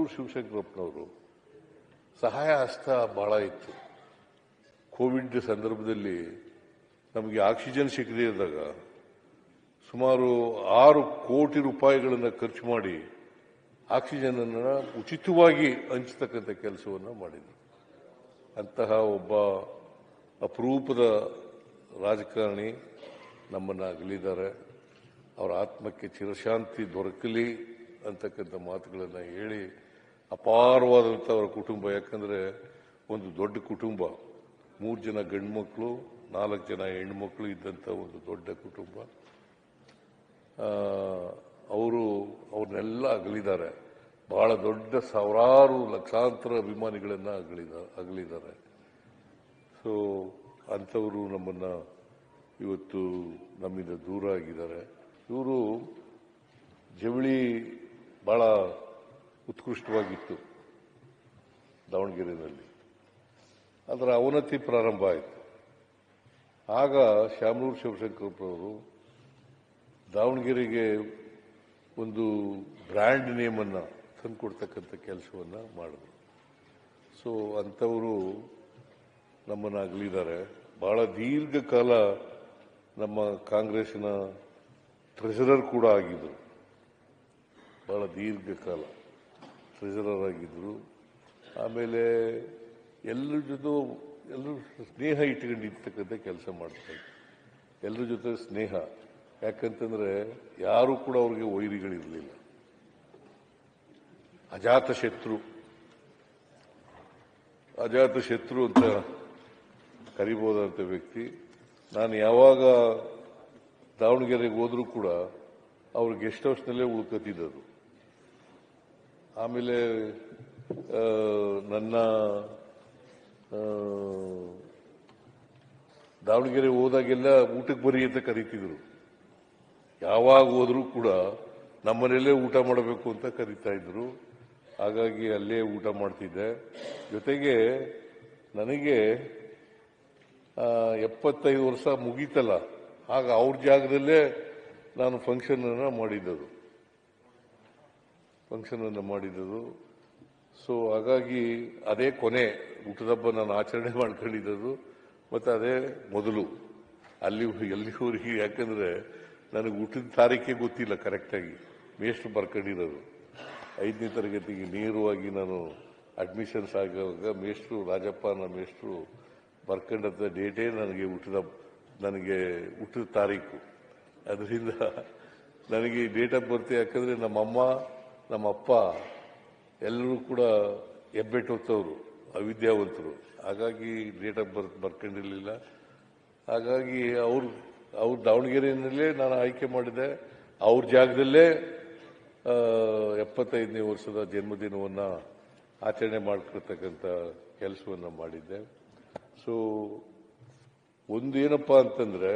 ಶಾಮನೂರು ಶಿವಶಂಕರಪ್ಪನವರು ಸಹಾಯ ಹಸ್ತ ಬಹಳ ಇತ್ತು. ಕೋವಿಡ್ ಸಂದರ್ಭದಲ್ಲಿ ನಮಗೆ ಆಕ್ಸಿಜನ್ ಸಿಗದೇ ಇದ್ದಾಗ ಸುಮಾರು 6 ಕೋಟಿ ರೂಪಾಯಿಗಳನ್ನು ಖರ್ಚು ಮಾಡಿ ಆಕ್ಸಿಜನ್ ಅನ್ನು ಉಚಿತವಾಗಿ ಹಂಚತಕ್ಕಂಥ ಕೆಲಸವನ್ನು ಮಾಡಿದರು. ಅಂತಹ ಒಬ್ಬ ಅಪರೂಪದ ರಾಜಕಾರಣಿ ನಮ್ಮನ್ನು ಅಗಲಿದ್ದಾರೆ. ಅವರ ಆತ್ಮಕ್ಕೆ ಚಿರಶಾಂತಿ ದೊರಕಲಿ ಅಂತಕ್ಕಂಥ ಮಾತುಗಳನ್ನು ಹೇಳಿ, ಅಪಾರವಾದಂಥ ಅವರ ಕುಟುಂಬ, ಯಾಕಂದರೆ ಒಂದು ದೊಡ್ಡ ಕುಟುಂಬ, 3 ಜನ ಗಂಡು ಮಕ್ಕಳು 4 ಜನ ಹೆಣ್ಣು ಮಕ್ಕಳು ಇದ್ದಂಥ ಒಂದು ದೊಡ್ಡ ಕುಟುಂಬ. ಅವ್ರನ್ನೆಲ್ಲ ಅಗಲಿದ್ದಾರೆ. ಬಹಳ ದೊಡ್ಡ ಸಾವಿರಾರು ಲಕ್ಷಾಂತರ ಅಭಿಮಾನಿಗಳನ್ನ ಅಗಲಿದ್ದಾರೆ. ಸೊ ಅಂಥವರು ನಮ್ಮನ್ನ ಇವತ್ತು ನಮ್ಮಿಂದ ದೂರ ಆಗಿದ್ದಾರೆ. ಇವರು ಜವಳಿ ಬಹಳ ಉತ್ಕೃಷ್ಟವಾಗಿತ್ತು ದಾವಣಗೆರೆಯಲ್ಲಿ. ಅದರ ಅವನತಿ ಪ್ರಾರಂಭ ಆಯಿತು. ಆಗ ಶಾಮನೂರು ಶಿವಶಂಕರಪ್ಪನವರು ದಾವಣಗೆರೆಗೆ ಒಂದು ಬ್ರ್ಯಾಂಡ್ ನೇಮನ್ನು ತಂದುಕೊಡ್ತಕ್ಕಂಥ ಕೆಲಸವನ್ನು ಮಾಡಿದ್ರು. ಸೊ ಅಂಥವರು ನಮ್ಮನ್ನು ಅಗಲಿದ್ದಾರೆ. ಬಹಳ ದೀರ್ಘಕಾಲ ನಮ್ಮ ಕಾಂಗ್ರೆಸ್ಸಿನ ಟ್ರೆಷರರ್ ಕೂಡ ಆಗಿದ್ದರು. ಬಹಳ ದೀರ್ಘಕಾಲ ಟ್ರೆಷರರ್ ಆಗಿದ್ದರು. ಆಮೇಲೆ ಎಲ್ಲರ ಜೊತೆ ಎಲ್ಲರೂ ಸ್ನೇಹ ಇಟ್ಕೊಂಡಿರ್ತಕ್ಕಂಥ ಕೆಲಸ ಮಾಡ್ತಾರೆ. ಎಲ್ಲರ ಜೊತೆ ಸ್ನೇಹ, ಯಾಕಂತಂದ್ರೆ ಯಾರು ಕೂಡ ಅವ್ರಿಗೆ ವೈರಿಗಳಿರಲಿಲ್ಲ. ಅಜಾತ ಶತ್ರು ಅಂತ ಕರಿಬಹುದಂತ ವ್ಯಕ್ತಿ. ನಾನು ಯಾವಾಗ ದಾವಣಗೆರೆಗೆ ಹೋದ್ರೂ ಕೂಡ ಅವ್ರ ಗೆಸ್ಟ್ ಹೌಸ್ನಲ್ಲೇ ಉಳ್ಕೊತಿದ್ದರು. ಆಮೇಲೆ ನನ್ನ ದಾವಣಗೆರೆ ಹೋದಾಗೆಲ್ಲ ಊಟಕ್ಕೆ ಬರಿ ಅಂತ ಕರೀತಿದ್ರು. ಯಾವಾಗ ಹೋದ್ರೂ ಕೂಡ ನಮ್ಮನೆಯಲ್ಲೇ ಊಟ ಮಾಡಬೇಕು ಅಂತ ಕರೀತಾ ಇದ್ರು. ಹಾಗಾಗಿ ಅಲ್ಲೇ ಊಟ ಮಾಡ್ತಿದ್ದೆ. ಜೊತೆಗೆ ನನಗೆ 75 ವರ್ಷ ಮುಗೀತಲ್ಲ, ಆಗ ಅವ್ರ ಜಾಗದಲ್ಲೇ ನಾನು ಫಂಕ್ಷನ್ ಮಾಡಿದ್ದು. ಸೊ ಹಾಗಾಗಿ ಅದೇ ಕೊನೆ ಊಟದಬ್ಬ ನಾನು ಆಚರಣೆ ಮಾಡ್ಕೊಂಡಿದ್ದು, ಮತ್ತು ಅದೇ ಮೊದಲು ಎಲ್ಲಿವರೆಗೆ. ಯಾಕಂದ್ರೆ ನನಗೆ ಊಟದ ತಾರೀಖೆ ಗೊತ್ತಿಲ್ಲ ಕರೆಕ್ಟಾಗಿ. ಮೇಷ್ಟ್ರು ಬರ್ಕೊಂಡಿರೋದು 5ನೇ ತರಗತಿಗೆ ನೇರವಾಗಿ ನಾನು ಅಡ್ಮಿಷನ್ಸ್ ಆಗುವಾಗ ಮೇಷ್ಟ್ರು ರಾಜಪ್ಪ ಮೇಷ್ಟ್ರು ಬರ್ಕೊಂಡಂಥ ಡೇಟೇ ನನಗೆ ಊಟದ ತಾರೀಕು. ಅದರಿಂದ ನನಗೆ ಡೇಟ್ ಆಫ್ ಬರ್ತ್, ಯಾಕಂದ್ರೆ ನಮ್ಮಮ್ಮ ನಮ್ಮಪ್ಪ ಎಲ್ಲರೂ ಕೂಡ ಹೆಬ್ಬೆಟ್ಟೊತ್ತವರು, ಅವಿದ್ಯಾವಂತರು. ಹಾಗಾಗಿ ಡೇಟ್ ಆಫ್ ಬರ್ತ್ ಬರ್ಕೊಂಡಿರಲಿಲ್ಲ. ಹಾಗಾಗಿ ಅವ್ರು ದಾವಣಗೆರೆಯಲ್ಲೇ ನಾನು ಆಯ್ಕೆ ಮಾಡಿದೆ. ಅವ್ರ ಜಾಗದಲ್ಲೇ 75ನೇ ವರ್ಷದ ಜನ್ಮದಿನವನ್ನು ಆಚರಣೆ ಮಾಡ್ಕೊಳ್ತಕ್ಕಂಥ ಕೆಲಸವನ್ನು ಮಾಡಿದ್ದೆ. ಸೊ ಒಂದೇನಪ್ಪ ಅಂತಂದ್ರೆ